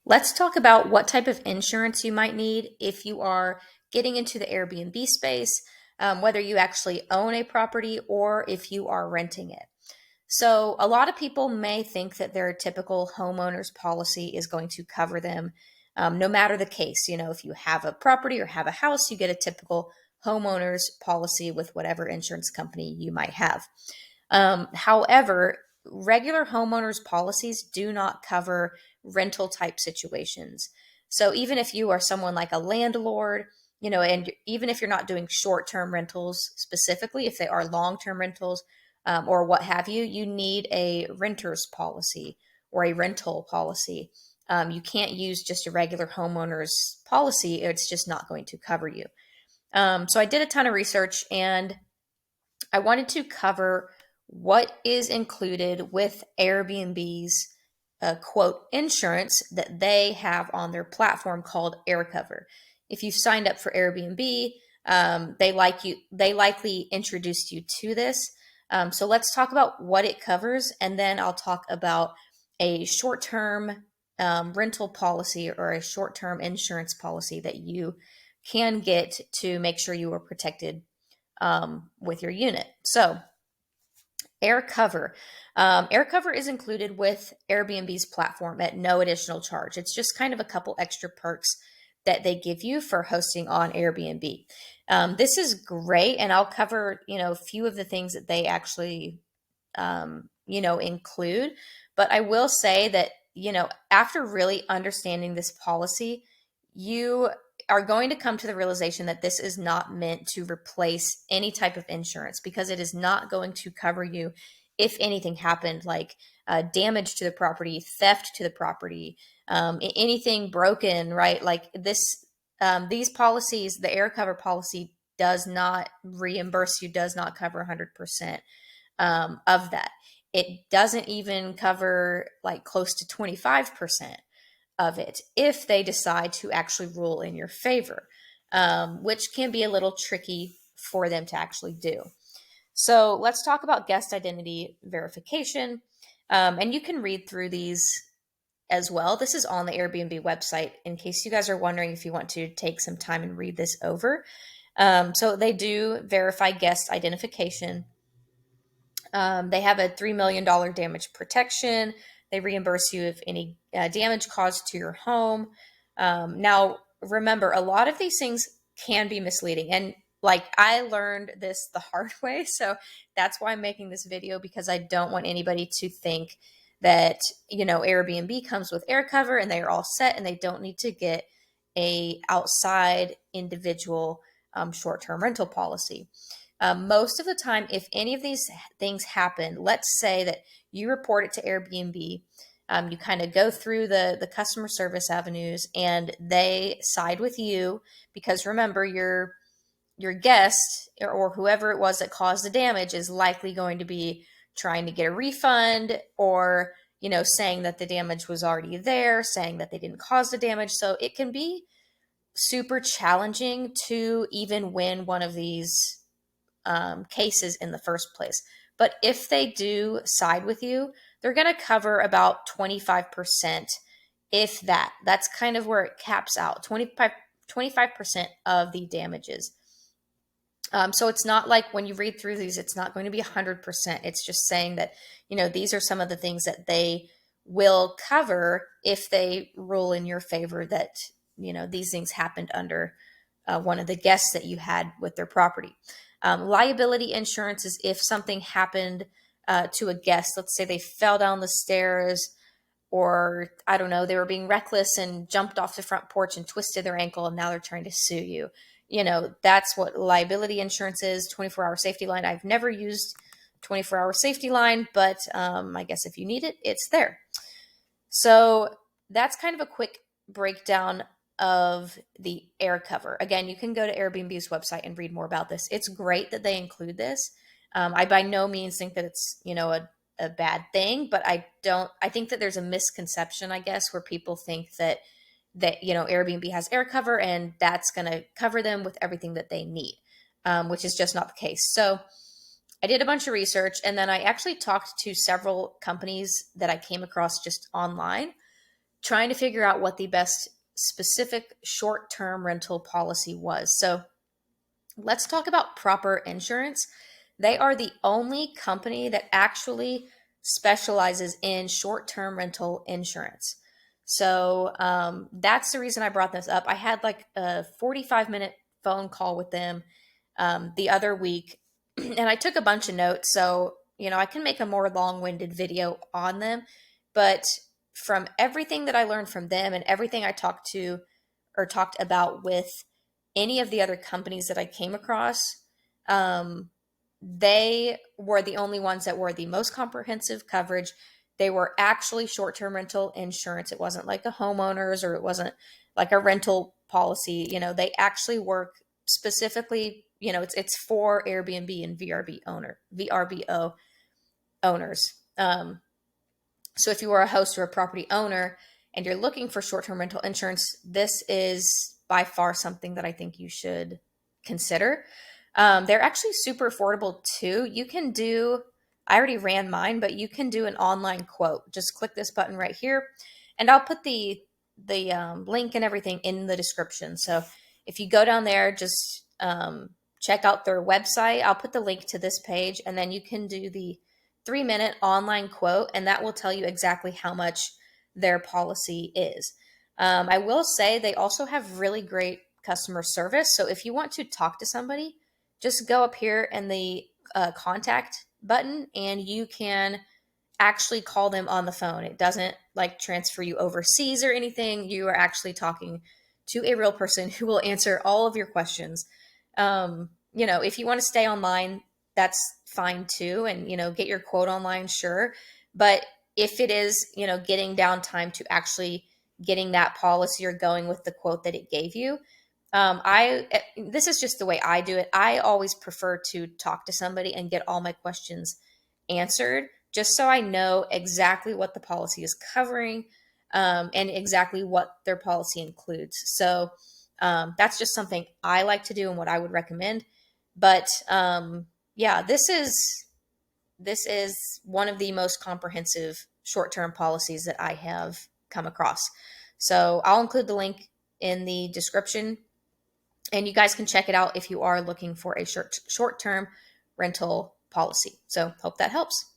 Let's talk about what type of insurance you might need if you are getting into the Airbnb space, whether you actually own a property or if you are renting it. So, a lot of people may think that their typical homeowner's policy is going to cover them no matter the case. If you have a property or have a house, you get a typical homeowner's policy with whatever insurance company you might have. However, regular homeowners policies do not cover rental type situations. So even if you are someone like a landlord, and even if you're not doing short term rentals specifically, if they are long term rentals or what have you, you need a renter's policy or a rental policy. You can't use just a regular homeowner's policy, it's just not going to cover you. So I did a ton of research and I wanted to cover what is included with Airbnb's quote insurance that they have on their platform called Aircover. If you've signed up for Airbnb, they likely introduced you to this. So let's talk about what it covers, and then I'll talk about a short-term rental policy or a short-term insurance policy that you can get to make sure you are protected with your unit. So, Aircover. Aircover is included with Airbnb's platform at no additional charge. It's just kind of a couple extra perks that they give you for hosting on Airbnb. This is great, and I'll cover a few of the things that they actually include. But I will say that after really understanding this policy, you are going to come to the realization that this is not meant to replace any type of insurance because it is not going to cover you if anything happened, like damage to the property, theft to the property, anything broken, right? Like these policies, the air cover policy does not reimburse you, does not cover 100% of that. It doesn't even cover like close to 25% of it if they decide to actually rule in your favor, which can be a little tricky for them to actually do. So let's talk about guest identity verification. And you can read through these as well. This is on the Airbnb website in case you guys are wondering if you want to take some time and read this over. So they do verify guest identification. They have a $3 million damage protection. They reimburse you if any damage caused to your home. Now, remember, a lot of these things can be misleading. And like I learned this the hard way. So that's why I'm making this video, because I don't want anybody to think that, Airbnb comes with air cover and they are all set and they don't need to get a outside individual short-term rental policy. Most of the time, if any of these things happen, let's say that you report it to Airbnb, you kind of go through the customer service avenues and they side with you because remember, your guest or whoever it was that caused the damage is likely going to be trying to get a refund or, saying that the damage was already there, saying that they didn't cause the damage. So it can be super challenging to even win one of these cases in the first place. But if they do side with you, they're going to cover about 25%, if that. That's kind of where it caps out 25% of the damages. So it's not like when you read through these, it's not going to be 100%. It's just saying that, these are some of the things that they will cover if they rule in your favor that, these things happened under one of the guests that you had with their property. Liability insurance is if something happened to a guest. Let's say they fell down the stairs, or I don't know, they were being reckless and jumped off the front porch and twisted their ankle, and now they're trying to sue you. That's what liability insurance is. 24-hour safety line. I've never used 24-hour safety line, but I guess if you need it, it's there. So that's kind of a quick breakdown of the air cover. Again, you can go to Airbnb's website and read more about this. It's great that they include this. I by no means think that it's, a bad thing, but I think that there's a misconception, I guess, where people think that Airbnb has air cover and that's going to cover them with everything that they need, which is just not the case. So I did a bunch of research, and then I actually talked to several companies that I came across just online. trying to figure out what the best specific short-term rental policy was. So let's talk about Proper Insurance. They are the only company that actually specializes in short-term rental insurance. So that's the reason I brought this up. I had like a 45-minute phone call with them the other week, and I took a bunch of notes. So, I can make a more long winded video on them. But from everything that I learned from them and everything I talked to or talked about with any of the other companies that I came across, um, they were the only ones that were the most comprehensive coverage. They were actually short term rental insurance. It wasn't like a homeowner's or it wasn't like a rental policy. They actually work specifically, it's for Airbnb and VRBO owners. So if you are a host or a property owner and you're looking for short-term rental insurance, this is by far something that I think you should consider. They're actually super affordable too. I already ran mine, but you can do an online quote. Just click this button right here, and I'll put the link and everything in the description. So if you go down there, just check out their website. I'll put the link to this page, and then you can do the 3-minute online quote, and that will tell you exactly how much their policy is. I will say they also have really great customer service. So if you want to talk to somebody, just go up here in the contact button and you can actually call them on the phone. It doesn't like transfer you overseas or anything. You are actually talking to a real person who will answer all of your questions. If you want to stay online, that's fine too. And, get your quote online, sure. But if it is, getting down time to actually getting that policy or going with the quote that it gave you, this is just the way I do it. I always prefer to talk to somebody and get all my questions answered, just so I know exactly what the policy is covering, and exactly what their policy includes. So that's just something I like to do and what I would recommend. But yeah, this is one of the most comprehensive short-term policies that I have come across. So I'll include the link in the description, and you guys can check it out if you are looking for a short-term rental policy. So hope that helps.